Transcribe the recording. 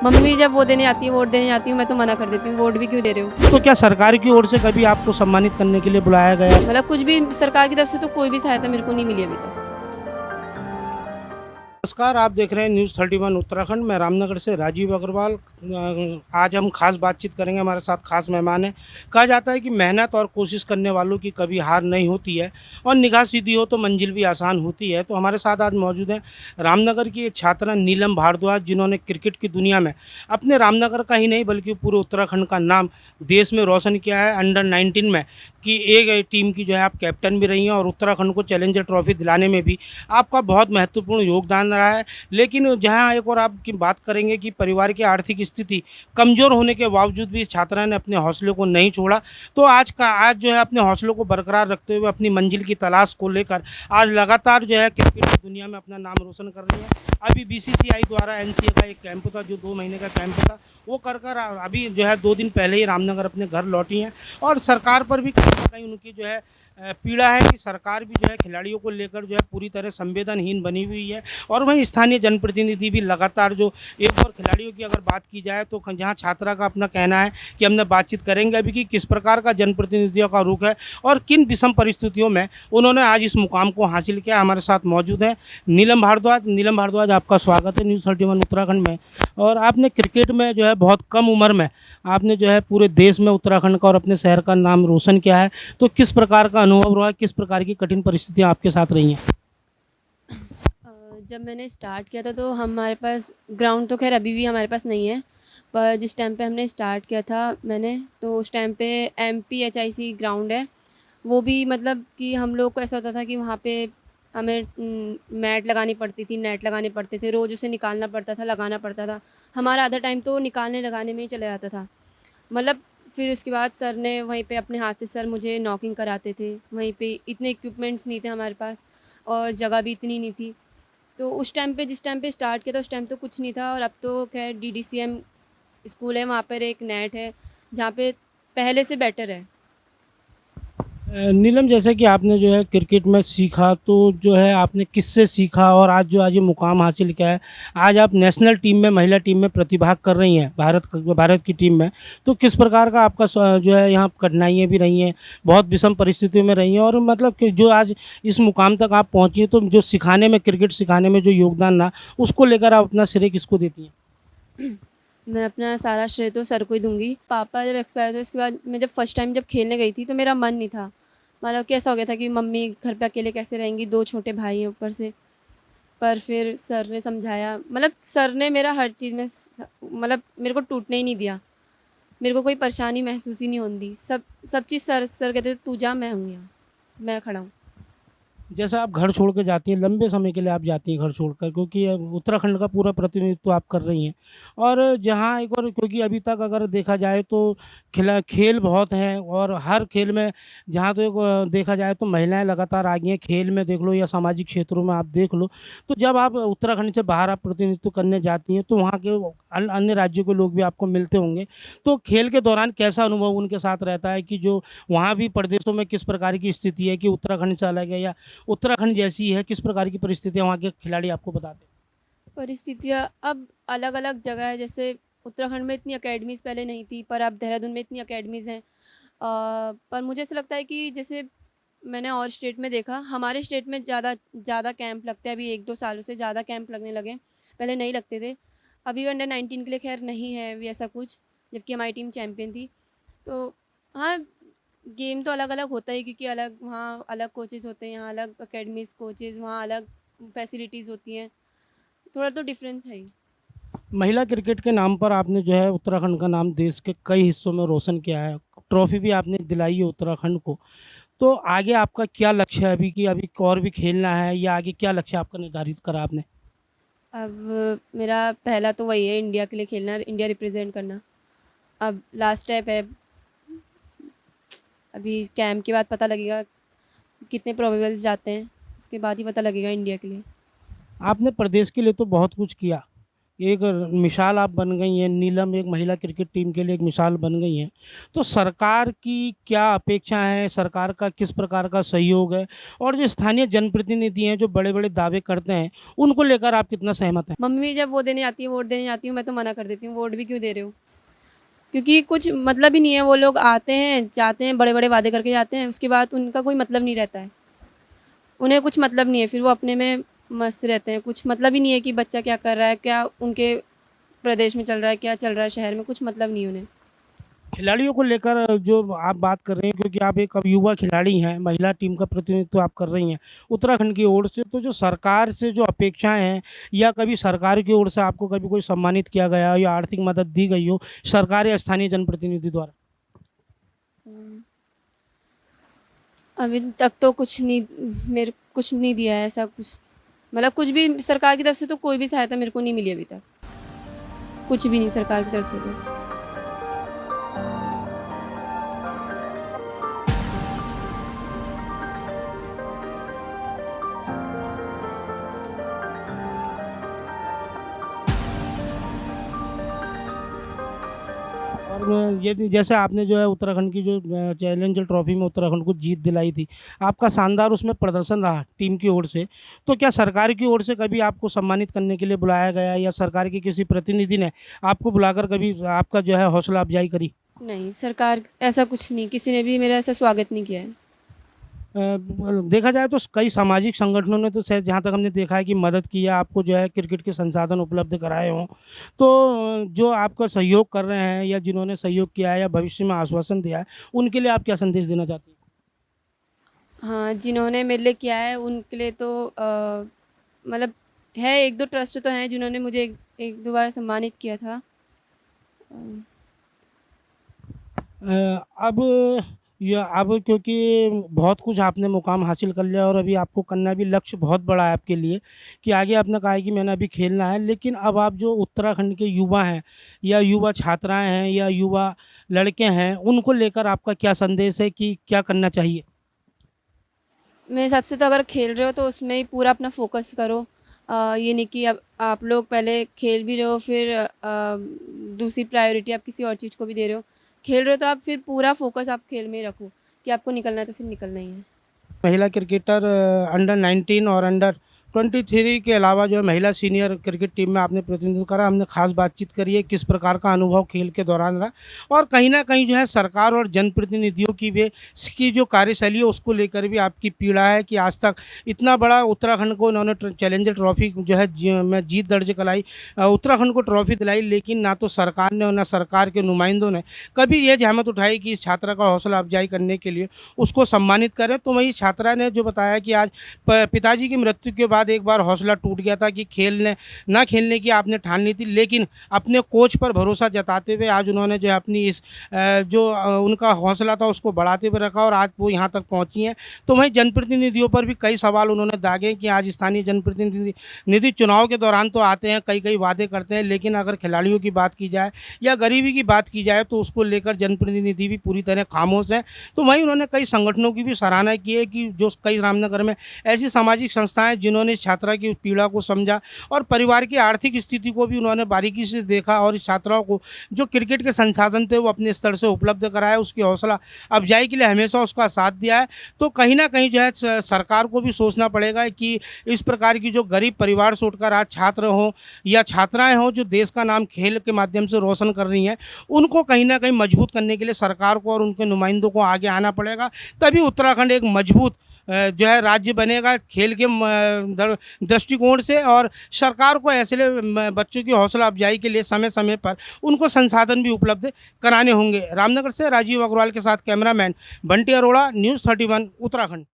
Mummy जब वो देने आती है, वोट देने आती हूँ, मैं तो मना कर देती हूँ, वोट भी क्यों दे रहे हो। तो क्या सरकार की ओर से कभी आपको सम्मानित करने के लिए बुलाया गया? मतलब कुछ भी सरकार की तरफ से तो कोई भी सहायता मेरे को नहीं मिली अभी तक। नमस्कार, आप देख रहे हैं न्यूज़ 31 उत्तराखंड। मैं रामनगर से राजीव अग्रवाल। आज हम खास बातचीत करेंगे, हमारे साथ खास मेहमान हैं। कहा जाता है कि मेहनत और कोशिश करने वालों की कभी हार नहीं होती है और निगाह सीधी हो तो मंजिल भी आसान होती है। तो हमारे साथ आज मौजूद हैं रामनगर की एक छात्रा नीलम भारद्वाज, जिन्होंने क्रिकेट की दुनिया में अपने रामनगर का ही नहीं बल्कि पूरे उत्तराखंड का नाम देश में रोशन किया है। अंडर 19 में कि एक टीम की जो है आप कैप्टन भी रही हैं और उत्तराखंड को चैलेंजर ट्रॉफी दिलाने में भी आपका बहुत महत्वपूर्ण योगदान रहा है। लेकिन जहां एक और आपकी बात करेंगे कि परिवार की आर्थिक स्थिति कमज़ोर होने के बावजूद भी इस छात्रा ने अपने हौसले को नहीं छोड़ा। तो आज जो है अपने हौसलों को बरकरार रखते हुए अपनी मंजिल की तलाश को लेकर आज लगातार जो है क्रिकेट की दुनिया में अपना नाम रोशन कर रही है। अभी बीसीसीआई द्वारा एनसीए का एक कैंप था, जो 2 महीने का कैंप था, वो कर अभी जो है 2 दिन पहले ही रामनगर अपने घर लौटी हैं। और सरकार पर भी कहीं ना कहीं उनकी जो है पीड़ा है कि सरकार भी जो है खिलाड़ियों को लेकर जो है पूरी तरह संवेदनहीन बनी हुई है। और वहीं स्थानीय जनप्रतिनिधि भी लगातार जो एक और खिलाड़ियों की अगर बात की जाए तो जहां छात्रा का अपना कहना है कि हमने बातचीत करेंगे अभी कि किस प्रकार का जनप्रतिनिधियों का रुख है और किन विषम परिस्थितियों में उन्होंने आज इस मुकाम को हासिल किया। हमारे साथ मौजूद हैं नीलम भारद्वाज। नीलम भारद्वाज, आपका स्वागत है न्यूज़ 31 उत्तराखंड में। और आपने क्रिकेट में जो है बहुत कम उम्र में आपने जो है पूरे देश में उत्तराखंड का और अपने शहर का नाम रोशन किया है। तो किस प्रकार का अनुभव रहा, किस प्रकार की कठिन परिस्थितियां आपके साथ रही हैं? जब मैंने स्टार्ट किया था तो हमारे पास ग्राउंड तो खैर अभी भी हमारे पास नहीं है, पर जिस टाइम पे हमने स्टार्ट किया था मैंने, तो उस टाइम पे MPHIC ग्राउंड है। वो भी मतलब कि हम लोग को ऐसा होता था कि वहाँ पे हमें मैट लगानी पड़ती थी, नेट लगाने पड़ते थे, रोज़ उसे निकालना पड़ता था, लगाना पड़ता था। हमारा आधा टाइम तो निकालने लगाने में ही चला जाता था। मतलब फिर उसके बाद सर ने वहीं पे अपने हाथ से सर मुझे नॉकिंग कराते थे। वहीं पे इतने इक्विपमेंट्स नहीं थे हमारे पास और जगह भी इतनी नहीं थी। तो उस टाइम पे जिस टाइम पे स्टार्ट किया था उस टाइम तो कुछ नहीं था, और अब तो खैर DDCM स्कूल है, वहाँ पर एक नेट है जहाँ पे पहले से बेटर है। नीलम, जैसे कि आपने जो है क्रिकेट में सीखा, तो जो है आपने किससे सीखा और आज ये मुकाम हासिल किया है? आज आप नेशनल टीम में, महिला टीम में प्रतिभाग कर रही हैं, भारत की टीम में। तो किस प्रकार का आपका जो है यहाँ कठिनाइयाँ भी रही हैं, बहुत विषम परिस्थितियों में रही हैं, और मतलब कि जो आज इस मुकाम तक आप पहुँची हैं, तो जो सिखाने में, क्रिकेट सिखाने में जो योगदान रहा, उसको लेकर आप अपना श्रेय किसको देती हैं? मैं अपना सारा श्रेय तो सर को ही दूंगी। पापा जब एक्सपायर हुए उसके बाद मैं जब फर्स्ट टाइम जब खेलने गई थी तो मेरा मन नहीं था। मतलब कैसा हो गया था कि मम्मी घर पे अकेले कैसे रहेंगी, 2 छोटे भाई हैं ऊपर से। पर फिर सर ने समझाया, मतलब सर ने मेरा हर चीज़ में मतलब मेरे को टूटने ही नहीं दिया। मेरे को कोई परेशानी महसूस ही नहीं होने दी। सब सब चीज़ सर सर कहते थे तू जा, मैं हूँ यहाँ, मैं खड़ा हूँ। जैसे आप घर छोड़ के जाती हैं, लंबे समय के लिए आप जाती हैं घर छोड़कर, क्योंकि उत्तराखंड का पूरा प्रतिनिधित्व आप कर रही हैं। और जहाँ एक और, क्योंकि अभी तक अगर देखा जाए तो खेल बहुत हैं और हर खेल में, जहाँ तो देखा जाए तो महिलाएं लगातार आगे हैं। खेल में देख लो या सामाजिक क्षेत्रों में आप देख लो। तो जब आप उत्तराखंड से बाहर आप प्रतिनिधित्व करने जाती हैं तो वहाँ के अन्य राज्यों के लोग भी आपको मिलते होंगे। तो खेल के दौरान कैसा अनुभव उनके साथ रहता है कि जो वहाँ भी प्रदेशों में किस प्रकार की स्थिति है, कि उत्तराखंड से अलग है या उत्तराखंड जैसी है, किस प्रकार की परिस्थितियाँ वहाँ के खिलाड़ी आपको बताते हैं? परिस्थितियाँ अब अलग अलग जगह है। जैसे उत्तराखंड में इतनी अकेडमीज़ पहले नहीं थी, पर अब देहरादून में इतनी अकेडमीज़ हैं। पर मुझे ऐसा लगता है कि जैसे मैंने और स्टेट में देखा, हमारे स्टेट में ज़्यादा ज़्यादा कैंप लगते हैं। अभी 1-2 सालों से ज़्यादा कैंप लगने लगे हैं, पहले नहीं लगते थे। अभी अंडर 19 के लिए खैर नहीं है अभी ऐसा कुछ, जबकि हमारी टीम चैंपियन थी। तो हाँ, गेम तो अलग अलग होता है क्योंकि अलग वहाँ अलग कोचेज़ होते हैं, यहाँ अलग अकेडमीज़ कोचेज़, वहाँ अलग फैसिलिटीज़ होती हैं। थोड़ा तो डिफरेंस है ही। महिला क्रिकेट के नाम पर आपने जो है उत्तराखंड का नाम देश के कई हिस्सों में रोशन किया है, ट्रॉफी भी आपने दिलाई है उत्तराखंड को। तो आगे आपका क्या लक्ष्य है अभी, कि अभी और भी खेलना है, या आगे क्या लक्ष्य आपका निर्धारित करा आपने? अब मेरा पहला तो वही है, इंडिया के लिए खेलना, इंडिया रिप्रेजेंट करना। अब लास्ट स्टेप है, अभी कैंप के बाद पता लगेगा कितने प्रोबेबल्स जाते हैं, उसके बाद ही पता लगेगा इंडिया के लिए। आपने प्रदेश के लिए तो बहुत कुछ किया, एक मिसाल आप बन गई हैं, नीलम एक महिला क्रिकेट टीम के लिए एक मिसाल बन गई हैं। तो सरकार की क्या अपेक्षा है, सरकार का किस प्रकार का सहयोग है, और जो स्थानीय जनप्रतिनिधि हैं जो बड़े-बड़े दावे करते हैं, उनको लेकर आप कितना सहमत हैं? मम्मी जब वो देने आती है, वोट देने आती हूँ, मैं तो मना कर देती हूँ, वोट भी क्यों दे रहे हो? क्योंकि कुछ मतलब ही नहीं है, वो लोग आते हैं, जाते हैं, बड़े-बड़े वादे करके जाते हैं, उसके बाद उनका कोई मतलब नहीं रहता है। उन्हें कुछ मतलब नहीं है, फिर वो अपने में मस्त रहते हैं, कुछ मतलब ही नहीं है कि बच्चा क्या कर रहा है, क्या उनके प्रदेश में चल रहा है, क्या चल रहा है शहर में, कुछ मतलब नहीं है उन्हें। खिलाड़ियों को लेकर जो आप बात कर रही हैं, क्योंकि आप एक अब युवा खिलाड़ी हैं, महिला टीम का प्रतिनिधित्व आप कर रही हैं उत्तराखंड की ओर से, तो जो सरकार से जो अपेक्षाएं हैं, या कभी सरकार की ओर से आपको कभी कोई सम्मानित किया गया हो या आर्थिक मदद दी गई हो सरकार या स्थानीय जनप्रतिनिधि द्वारा? हुँ। अभी तक तो कुछ नहीं, मेरे कुछ नहीं दिया है ऐसा कुछ, मतलब कुछ भी सरकार की तरफ से तो कोई भी सहायता मेरे को नहीं मिली अभी तक, कुछ भी नहीं सरकार की तरफ से तो। और ये जैसे आपने जो है उत्तराखंड की जो चैलेंजर ट्रॉफी में उत्तराखंड को जीत दिलाई थी, आपका शानदार उसमें प्रदर्शन रहा टीम की ओर से, तो क्या सरकार की ओर से कभी आपको सम्मानित करने के लिए बुलाया गया, या सरकार के किसी प्रतिनिधि ने आपको बुलाकर कभी आपका जो है हौसला अफजाई करी? नहीं, सरकार ऐसा कुछ नहीं, किसी ने भी मेरा ऐसा स्वागत नहीं किया है। देखा जाए तो कई सामाजिक संगठनों ने तो शायद, जहाँ तक हमने देखा है, कि मदद की है, आपको जो है क्रिकेट के संसाधन उपलब्ध कराए हों। तो जो आपका सहयोग कर रहे हैं या जिन्होंने सहयोग किया है या भविष्य में आश्वासन दिया है, उनके लिए आप क्या संदेश देना चाहती हैं? हाँ, जिन्होंने मेरे लिए किया है उनके लिए तो मतलब है, 1-2 ट्रस्ट तो हैं जिन्होंने मुझे 1-2 बार सम्मानित किया था। अ, अब अब क्योंकि बहुत कुछ आपने मुकाम हासिल कर लिया, और अभी आपको करना भी, लक्ष्य बहुत बड़ा है आपके लिए, कि आगे आपने कहा है कि मैंने अभी खेलना है, लेकिन अब आप जो उत्तराखंड के युवा हैं, या युवा छात्राएं हैं, या युवा लड़के हैं, उनको लेकर आपका क्या संदेश है कि क्या करना चाहिए? मेरे हिसाब से तो अगर खेल रहे हो तो उसमें ही पूरा अपना फ़ोकस करो। ये नहीं कि अब आप लोग पहले खेल भी रहे हो, फिर दूसरी प्रायोरिटी आप किसी और चीज़ को भी दे रहे हो। खेल रहे हो तो आप फिर पूरा फ़ोकस आप खेल में ही रखो, कि आपको निकलना है तो फिर निकलना ही है। महिला क्रिकेटर अंडर 19 और अंडर 23 के अलावा जो है महिला सीनियर क्रिकेट टीम में आपने प्रतिनिधित्व करा, हमने खास बातचीत करी है किस प्रकार का अनुभव खेल के दौरान रहा, और कहीं ना कहीं जो है सरकार और जनप्रतिनिधियों की भी की जो कार्यशैली है उसको लेकर भी आपकी पीड़ा है, कि आज तक इतना बड़ा उत्तराखंड को उन्होंने चैलेंजर ट्रॉफी जो है में जीत दर्ज कराई, उत्तराखंड को ट्रॉफी दिलाई, लेकिन ना तो सरकार ने और ना सरकार के नुमाइंदों ने कभी ये जहमत उठाई कि इस छात्रा का हौसला अफजाई करने के लिए उसको सम्मानित करें। तो वही छात्रा ने जो बताया कि आज पिताजी की मृत्यु के बाद एक बार हौसला टूट गया था, कि खेलने ना खेलने की आपने ठान ली थी, लेकिन अपने कोच पर भरोसा जताते हुए आज उन्होंने जो है अपनी इस उनका हौसला था उसको बढ़ाते हुए रखा, और आज वो यहाँ तक पहुँची हैं। तो वहीं जनप्रतिनिधियों पर भी कई सवाल उन्होंने दागे, कि आज स्थानीय जनप्रतिनिधि चुनाव के दौरान तो आते हैं, कई कई वादे करते हैं, लेकिन अगर खिलाड़ियों की बात की जाए या गरीबी की बात की जाए तो उसको लेकर जनप्रतिनिधि भी पूरी तरह खामोश हैं। तो वहीं उन्होंने कई संगठनों की भी सराहना की है, कि जो कई रामनगर में ऐसी सामाजिक संस्थाएं जिन्होंने इस छात्रा की पीड़ा को समझा, और परिवार की आर्थिक स्थिति को भी उन्होंने बारीकी से देखा, और इस छात्राओं को जो क्रिकेट के संसाधन थे वो अपने स्तर से उपलब्ध कराया, उसकी हौसला अफजाई के लिए हमेशा उसका साथ दिया है। तो कहीं ना कहीं जो है सरकार को भी सोचना पड़ेगा कि इस प्रकार की जो गरीब परिवार से उठकर आज छात्र हों या छात्राएं हों जो देश का नाम खेल के माध्यम से रोशन कर रही हैं, उनको कहीं ना कहीं मजबूत करने के लिए सरकार को और उनके नुमाइंदों को आगे आना पड़ेगा। तभी उत्तराखंड एक मजबूत जो है राज्य बनेगा खेल के दृष्टिकोण से, और सरकार को ऐसे बच्चों की हौसला अफजाई के लिए समय समय पर उनको संसाधन भी उपलब्ध कराने होंगे। रामनगर से राजीव अग्रवाल के साथ कैमरामैन बंटी अरोड़ा, न्यूज़ 31 उत्तराखंड।